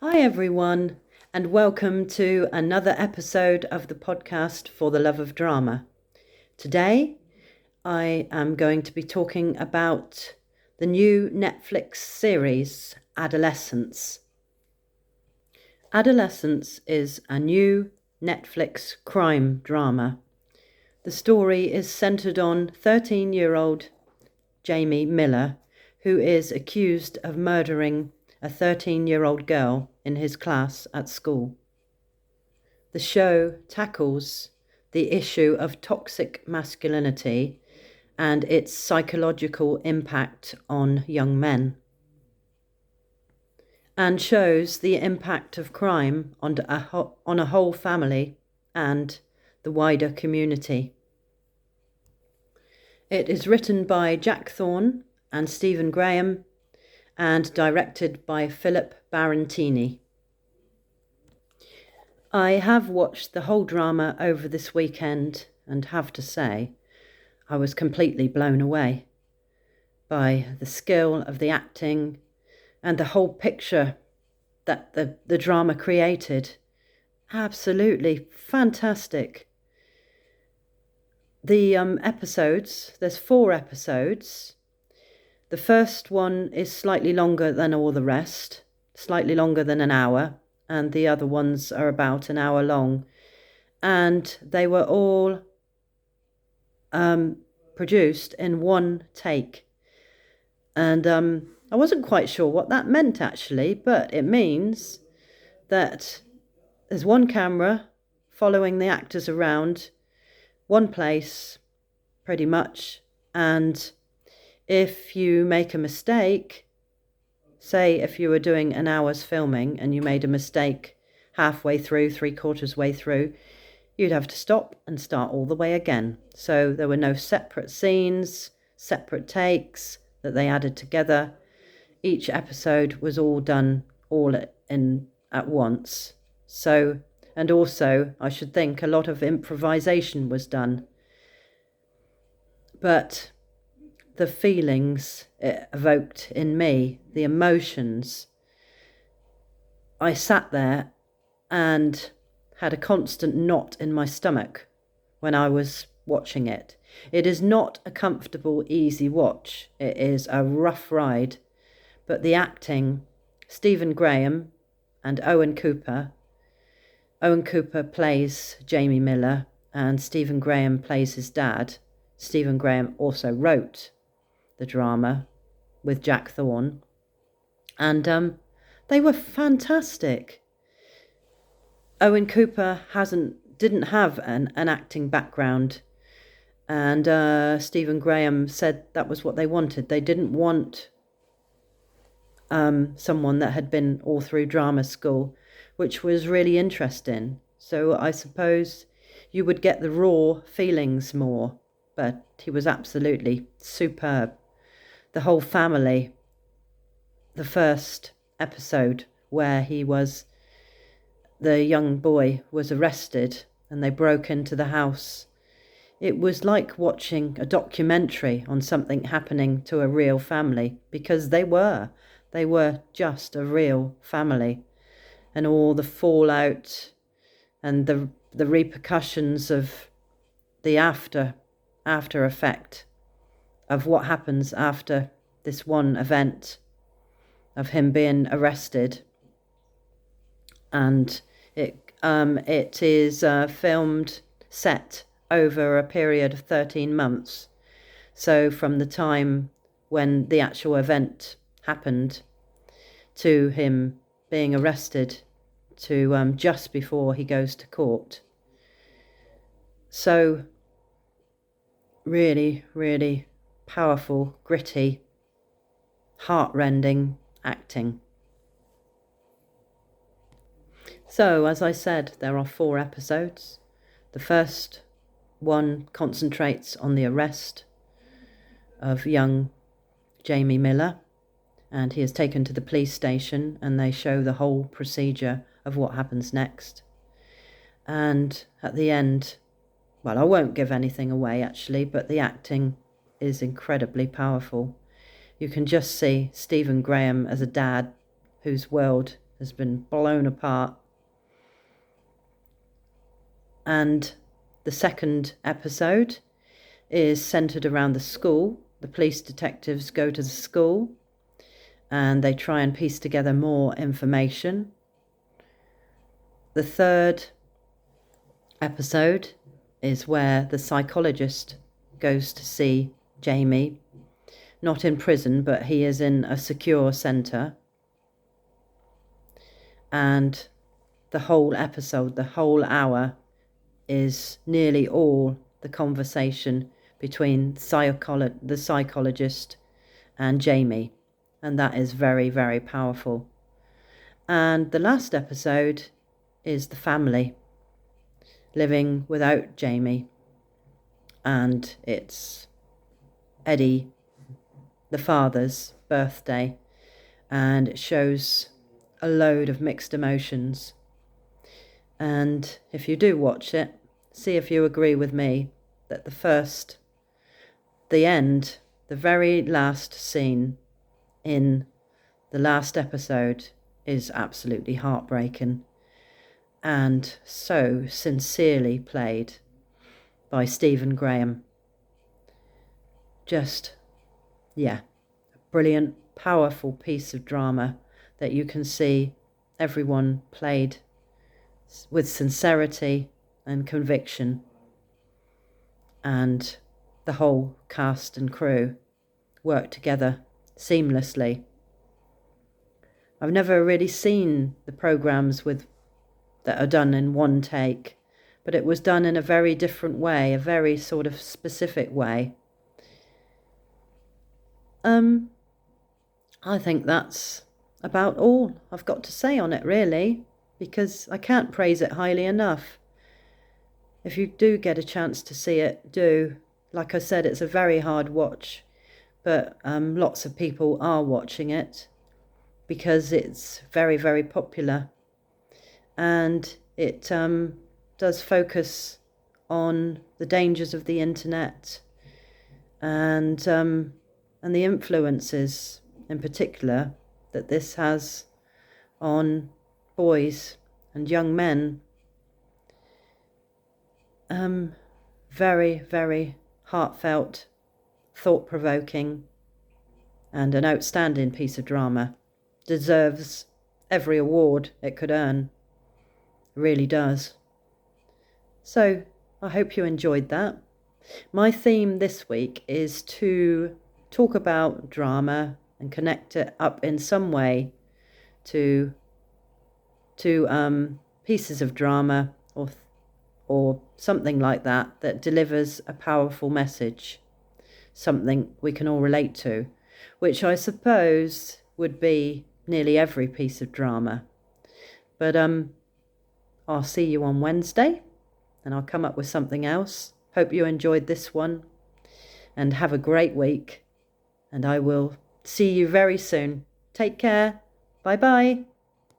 Hi, everyone, and welcome to another episode of the podcast For the Love of Drama. Today, I am going to be talking about the new Netflix series, Adolescence. Adolescence is a new Netflix crime drama. The story is centered on 13-year-old Jamie Miller, who is accused of murdering a 13-year-old girl in his class at school. The show tackles the issue of toxic masculinity and its psychological impact on young men, and shows the impact of crime on a whole family and the wider community. It is written by Jack Thorne and Stephen Graham and directed by Philip Barantini. I have watched the whole drama over this weekend and have to say I was completely blown away by the skill of the acting and the whole picture that the drama created. Absolutely fantastic. The episodes, there's 4 episodes. The first one is slightly longer than all the rest, slightly longer than an hour, and the other ones are about an hour long. And they were all produced in one take. And I wasn't quite sure what that meant actually, but it means that there's one camera following the actors around, one place pretty much, and if you make a mistake, say if you were doing an hour's filming and you made a mistake halfway through, 3/4 way through, you'd have to stop and start all the way again. So there were no separate scenes, separate takes that they added together. Each episode was all done all at once. So, and also, I should think a lot of improvisation was done. But the feelings it evoked in me, the emotions, I sat there and had a constant knot in my stomach when I was watching it. It is not a comfortable, easy watch. It is a rough ride. But the acting, Stephen Graham and Owen Cooper plays Jamie Miller and Stephen Graham plays his dad. Stephen Graham also wrote the drama with Jack Thorne, and they were fantastic. Owen Cooper didn't have an acting background, and Stephen Graham said that was what they wanted. They didn't want someone that had been all through drama school, which was really interesting. So I suppose you would get the raw feelings more, but he was absolutely superb. The whole family, the first episode where the young boy was arrested and they broke into the house. It was like watching a documentary on something happening to a real family, because they were just a real family, and all the fallout and the repercussions of the after effect of what happens after this one event of him being arrested. And it is filmed, set over a period of 13 months. So from the time when the actual event happened to him being arrested to just before he goes to court. So really, really powerful, gritty, heart-rending acting. So, as I said, there are 4 episodes. The first one concentrates on the arrest of young Jamie Miller, and he is taken to the police station, and they show the whole procedure of what happens next. And at the end, well, I won't give anything away actually, but the acting is incredibly powerful. You can just see Stephen Graham as a dad whose world has been blown apart. And the second episode is centered around the school. The police detectives go to the school and they try and piece together more information. The third episode is where the psychologist goes to see Jamie, not in prison, but he is in a secure centre. And the whole episode, the whole hour, is nearly all the conversation between the psychologist and Jamie. And that is very, very powerful. And the last episode is the family living without Jamie. And it's Eddie, the father's birthday. And it shows a load of mixed emotions. And if you do watch it, see if you agree with me that the very last scene in the last episode is absolutely heartbreaking and so sincerely played by Stephen Graham. Just, a brilliant, powerful piece of drama that you can see everyone played with sincerity and conviction, and the whole cast and crew work together seamlessly. I've never really seen the programmes that are done in one take, but it was done in a very different way, a very sort of specific way. I think that's about all I've got to say on it, really, because I can't praise it highly enough. If you do get a chance to see it, do. Like I said, it's a very hard watch, but lots of people are watching it because it's very, very popular. And it does focus on the dangers of the internet and the influences in particular that this has on boys and young men. Very, very heartfelt, thought-provoking, and an outstanding piece of drama. Deserves every award it could earn. It really does. So, I hope you enjoyed that. My theme this week is to talk about drama and connect it up in some way to pieces of drama or something like that delivers a powerful message, something we can all relate to, which I suppose would be nearly every piece of drama. But I'll see you on Wednesday, and I'll come up with something else. Hope you enjoyed this one, and have a great week, and I will see you very soon. Take care. Bye-bye.